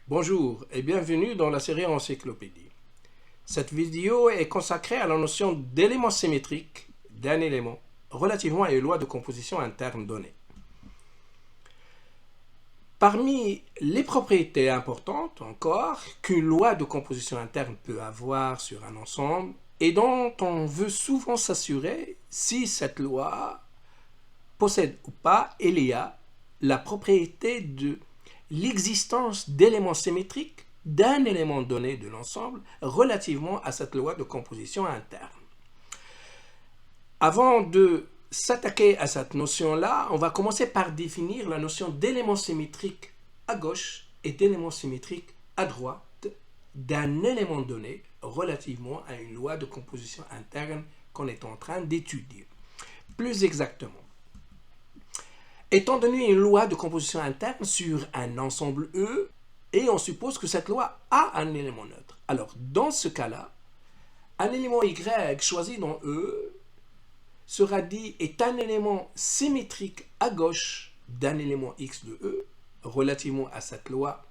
Bonjour et bienvenue dans la série Encyclopédie. Cette vidéo est consacrée à la notion d'élément symétrique d'un élément relativement à une loi de composition interne donnée. Parmi les propriétés importantes encore qu'une loi de composition interne peut avoir sur un ensemble et dont on veut souvent s'assurer si cette loi possède ou pas, il y a la propriété de l'existence d'éléments symétriques d'un élément donné de l'ensemble relativement à cette loi de composition interne. Avant de s'attaquer à cette notion-là, on va commencer par définir la notion d'élément symétrique à gauche et d'élément symétrique à droite d'un élément donné relativement à une loi de composition interne qu'on est en train d'étudier. Plus exactement, étant donné une loi de composition interne sur un ensemble E, et on suppose que cette loi a un élément neutre. Alors, dans ce cas-là, un élément Y choisi dans E sera dit est un élément symétrique à gauche d'un élément X de E, relativement à cette loi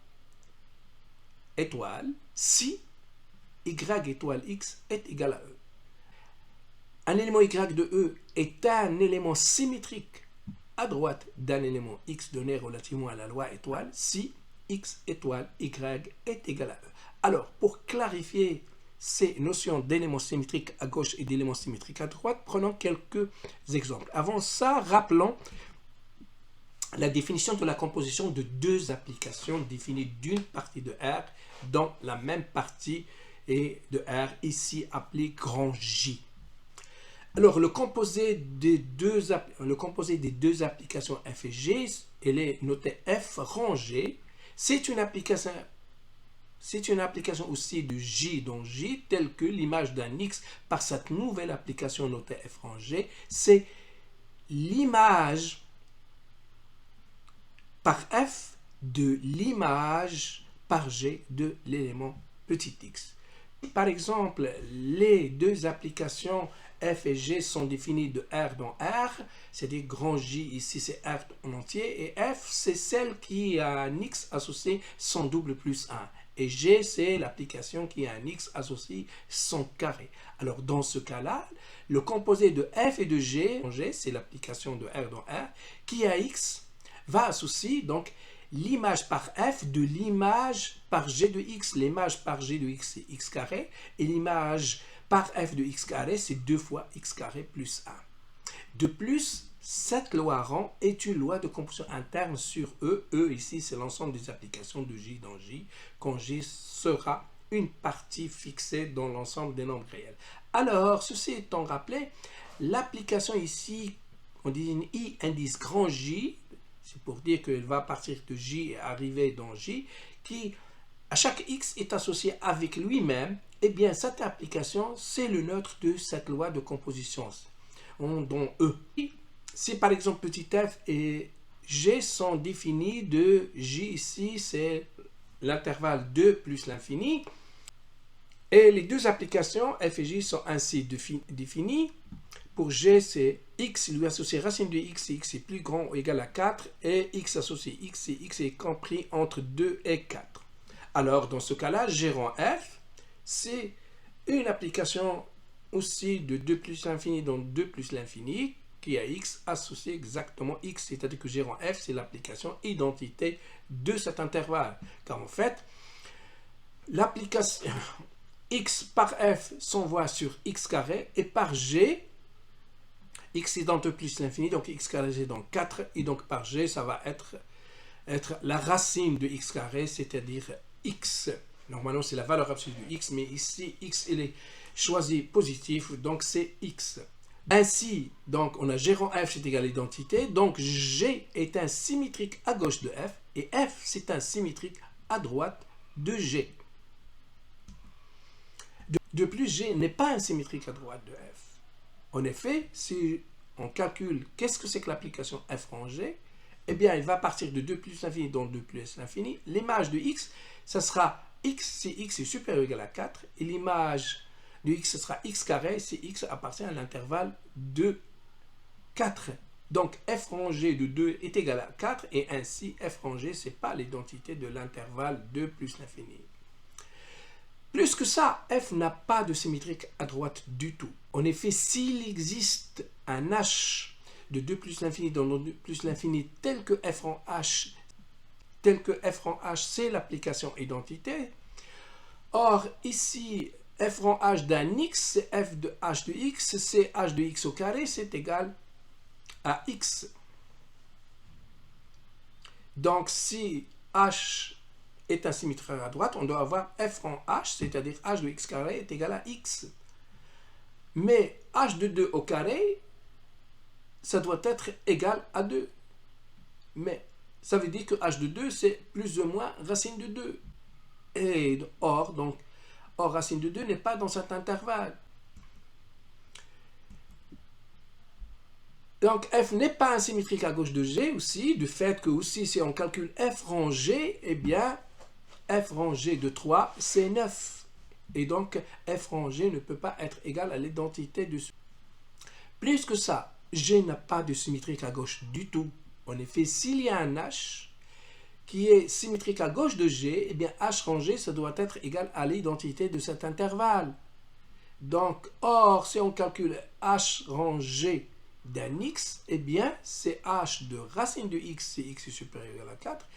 étoile, si Y étoile X est égal à E. Un élément Y de E est un élément symétrique à droite d'un élément X donné relativement à la loi étoile si X étoile Y est égal à E. Alors, pour clarifier ces notions d'éléments symétriques à gauche et d'éléments symétriques à droite, prenons quelques exemples. Avant ça, rappelons la définition de la composition de deux applications définies d'une partie de R dans la même partie et de R, ici appelée grand J. Alors, le composé des deux applications F et G, elle est notée F rangée. C'est une application aussi de J dans J, telle que l'image d'un X par cette nouvelle application notée F rangée. C'est l'image par F de l'image par G de l'élément petit x. Par exemple, les deux applications F et G sont définies de R dans R, c'est-à-dire grand J, ici c'est R en entier, et F c'est celle qui a un X associé son double plus 1. Et G c'est l'application qui a un X associé son carré. Alors dans ce cas-là, le composé de F et de G c'est l'application de R dans R, qui a X, va associer donc l'image par F de l'image par G de X. L'image par G de X, c'est X carré. Et l'image par F de X carré, c'est 2 fois X carré plus 1. De plus, cette loi rang est une loi de composition interne sur E. E, ici, c'est l'ensemble des applications de J dans J, quand J sera une partie fixée dans l'ensemble des nombres réels. Alors, ceci étant rappelé, l'application ici, on désigne I indice grand J, c'est pour dire qu'elle va partir de J et arriver dans J, qui à chaque X est associé avec lui-même, et bien cette application, c'est le neutre de cette loi de composition dont E. Si par exemple petit f et G sont définis de J ici, c'est l'intervalle 2 plus l'infini, et les deux applications F et J sont ainsi définies. Pour G, c'est x lui associé racine de x, si x est plus grand ou égal à 4, et x associé x, si x est compris entre 2 et 4. Alors, dans ce cas-là, G rang F, c'est une application aussi de 2 plus l'infini, donc 2 plus l'infini, qui a x associé exactement x, c'est-à-dire que G rang F, c'est l'application identité de cet intervalle. Car en fait, l'application x par f s'envoie sur x carré, et par G, x est dans 2 plus l'infini, donc x carré c'est dans 4, et donc par G, ça va être la racine de x carré, c'est-à-dire x. Normalement, c'est la valeur absolue de x, mais ici, x, il est choisi positif, donc c'est x. Ainsi, donc, on a G rang F, c'est égal à l'identité, donc G est un symétrique à gauche de F, et F, c'est un symétrique à droite de G. De plus, G n'est pas un symétrique à droite de F. En effet, si on calcule qu'est-ce que c'est que l'application f rang G, eh bien, il va partir de 2 plus l'infini, donc 2 plus l'infini. L'image de x, ça sera x si x est supérieur ou égal à 4. Et l'image de x, ce sera x carré si x appartient à l'intervalle de 4 Donc, f rangé de 2 est égal à 4 et ainsi f rangé, ce n'est pas l'identité de l'intervalle 2 plus l'infini. Plus que ça, f n'a pas de symétrique à droite du tout. En effet, s'il existe un h de 2 plus l'infini dans 2 plus l'infini tel que f rang h, c'est l'application identité. Or, ici, f rang h d'un x, c'est f de h de x, c'est h de x au carré, c'est égal à x. Donc, si h est asymétrique à droite, on doit avoir f rang h, c'est-à-dire h de x carré est égal à x. Mais h de 2 au carré, ça doit être égal à 2. Mais ça veut dire que h de 2, c'est plus ou moins racine de 2. Et or, racine de 2 n'est pas dans cet intervalle. Donc, f n'est pas asymétrique à gauche de g aussi, du fait que aussi, si on calcule f rang g, eh bien, f rang g de 3, c'est 9. Et donc, f rang g ne peut pas être égal à l'identité de... Plus que ça, g n'a pas de symétrique à gauche du tout. En effet, s'il y a un h qui est symétrique à gauche de g, eh bien, h rang g, ça doit être égal à l'identité de cet intervalle. Donc, or, si on calcule h rang g d'un x, eh bien, c'est h de racine de x, c'est x est supérieur à 4,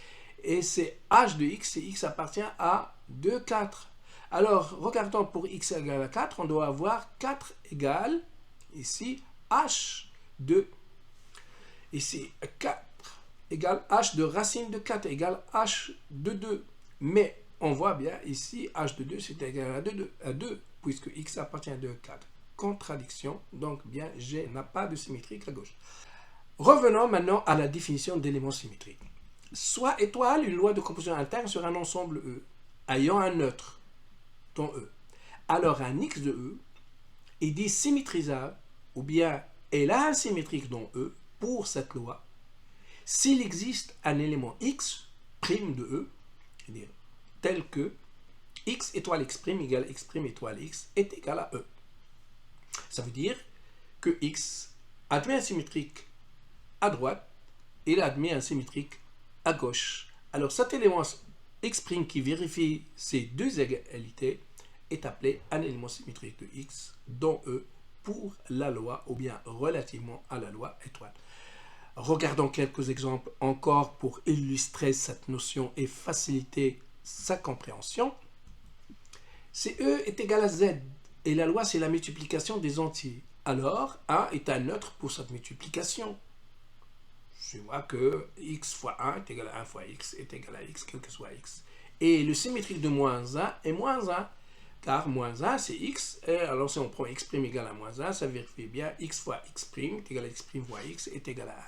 et c'est h de x, c'est x appartient à 2, 4. Alors, regardons pour x égale à 4, on doit avoir 4 égale, ici, h de, ici, 4 égale h de racine de 4 égale h de 2. Mais, on voit bien, ici, h de 2, c'est égal à 2, puisque x appartient à 2, 4. Contradiction, donc bien G n'a pas de symétrique à gauche. Revenons maintenant à la définition d'éléments symétriques. Soit étoile une loi de composition interne sur un ensemble E, ayant un neutre, ton E. Alors un X de E est dit symétrisable, ou bien est là symétrique dans E, pour cette loi, s'il existe un élément X, prime de E, c'est-à-dire tel que X étoile X prime égale X prime étoile X est égal à E. Ça veut dire que x admet un symétrique à droite et il admet un symétrique à gauche. Alors cet élément x' qui vérifie ces deux égalités est appelé un élément symétrique de x dans E pour la loi ou bien relativement à la loi étoile. Regardons quelques exemples encore pour illustrer cette notion et faciliter sa compréhension. Si E est égal à z, et la loi, c'est la multiplication des entiers. Alors, 1 est un neutre pour cette multiplication. Je vois que x fois 1 est égal à 1 fois x est égal à x, quel que soit x. Et le symétrique de moins 1 est moins 1, car moins 1, c'est x. Et alors, si on prend x' égale à moins 1, ça vérifie bien x fois x' est égal à x' fois x est égal à 1.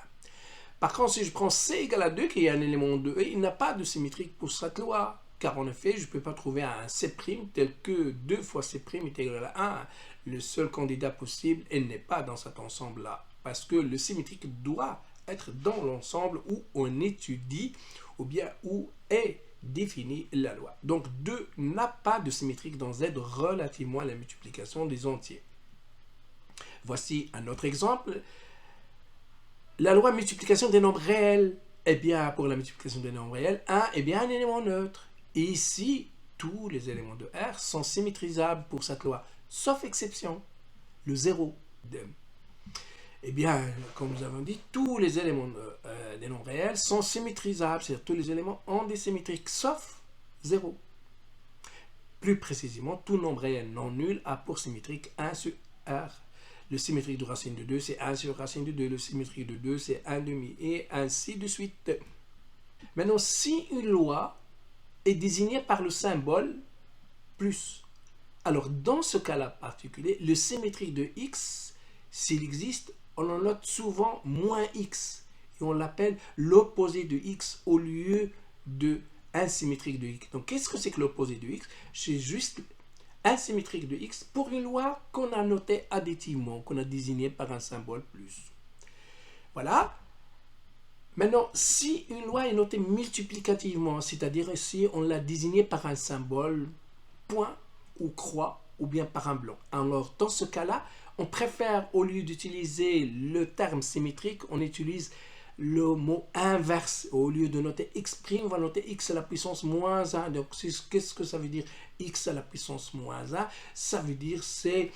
Par contre, si je prends c égale à 2, qui est un élément de E, il n'a pas de symétrique pour cette loi. Car en effet, je ne peux pas trouver un C' tel que 2 fois C' est égal à 1. Le seul candidat possible, elle n'est pas dans cet ensemble-là. Parce que le symétrique doit être dans l'ensemble où on étudie ou bien où est définie la loi. Donc 2 n'a pas de symétrique dans Z relativement à la multiplication des entiers. Voici un autre exemple. La loi de multiplication des nombres réels. Eh bien, pour la multiplication des nombres réels, 1 est bien un élément neutre. Et ici, tous les éléments de R sont symétrisables pour cette loi, sauf exception, le 0. Eh bien, comme nous avons dit, tous les éléments des nombres réels sont symétrisables, c'est-à-dire tous les éléments ont des symétriques, sauf 0. Plus précisément, tout nombre réel non nul a pour symétrique 1 sur R. Le symétrique de racine de 2, c'est 1 sur racine de 2. Le symétrique de 2, c'est 1 demi, et ainsi de suite. Maintenant, si une loi est désigné par le symbole plus. Alors, dans ce cas-là particulier, le symétrique de x, s'il existe, on en note souvent moins x. Et on l'appelle l'opposé de x au lieu de un symétrique de x. Donc, qu'est-ce que c'est que l'opposé de x? C'est juste un symétrique de x pour une loi qu'on a notée additivement, qu'on a désignée par un symbole plus. Voilà. Maintenant, si une loi est notée multiplicativement, c'est-à-dire si on l'a désignée par un symbole point ou croix ou bien par un blanc, alors dans ce cas-là, on préfère, au lieu d'utiliser le terme symétrique, on utilise le mot inverse. Au lieu de noter x', on va noter x à la puissance moins 1. Donc, qu'est-ce que ça veut dire x à la puissance moins 1? Ça veut dire c'est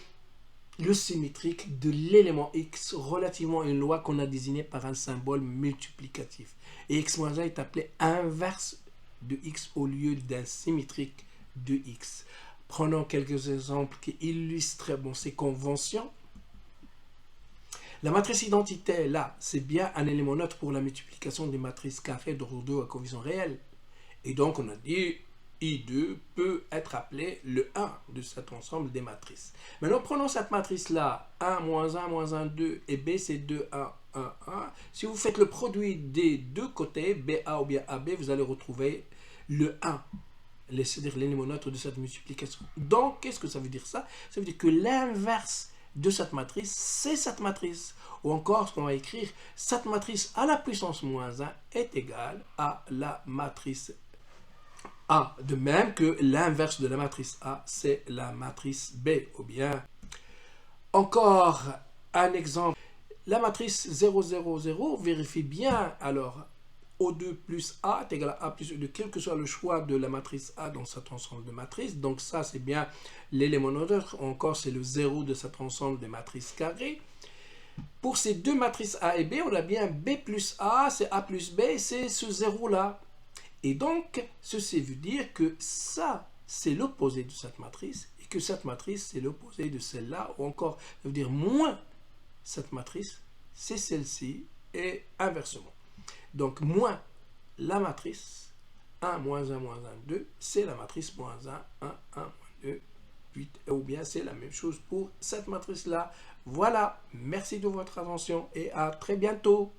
le symétrique de l'élément x relativement à une loi qu'on a désignée par un symbole multiplicatif. Et x moins 1 est appelé inverse de x au lieu d'un symétrique de x. Prenons quelques exemples qui illustrent ces conventions. La matrice identité, là, c'est bien un élément neutre pour la multiplication des matrices carrées d'ordre 2 à coefficient réel. Et donc, on a dit I2 peut être appelé le 1 de cet ensemble des matrices. Maintenant, prenons cette matrice-là, 1, moins 1, moins 1, 2, et B, c'est 2, 1, 1, 1. Si vous faites le produit des deux côtés, BA ou bien AB, vous allez retrouver le 1. C'est-à-dire l'élément neutre de cette multiplication. Donc, qu'est-ce que ça veut dire ça? Ça veut dire que l'inverse de cette matrice, c'est cette matrice. Ou encore, ce qu'on va écrire, cette matrice à la puissance moins 1 est égale à la matrice A. De même que l'inverse de la matrice A, c'est la matrice B. Ou bien, encore un exemple. La matrice 0, 0, 0, vérifie bien alors O2 plus A est égal à A plus E2, quel que soit le choix de la matrice A dans cet ensemble de matrices. Donc ça, c'est bien l'élément neutre. Encore, c'est le 0 de cet ensemble de matrices carrées. Pour ces deux matrices A et B, on a bien B plus A, c'est A plus B, c'est ce 0-là. Et donc, ceci veut dire que ça, c'est l'opposé de cette matrice, et que cette matrice, c'est l'opposé de celle-là, ou encore, ça veut dire moins cette matrice, c'est celle-ci, et inversement. Donc, moins la matrice 1, moins 1, moins 1, 2, c'est la matrice moins 1, 1, 1, moins 2, 8. Ou bien c'est la même chose pour cette matrice-là. Voilà, merci de votre attention et à très bientôt.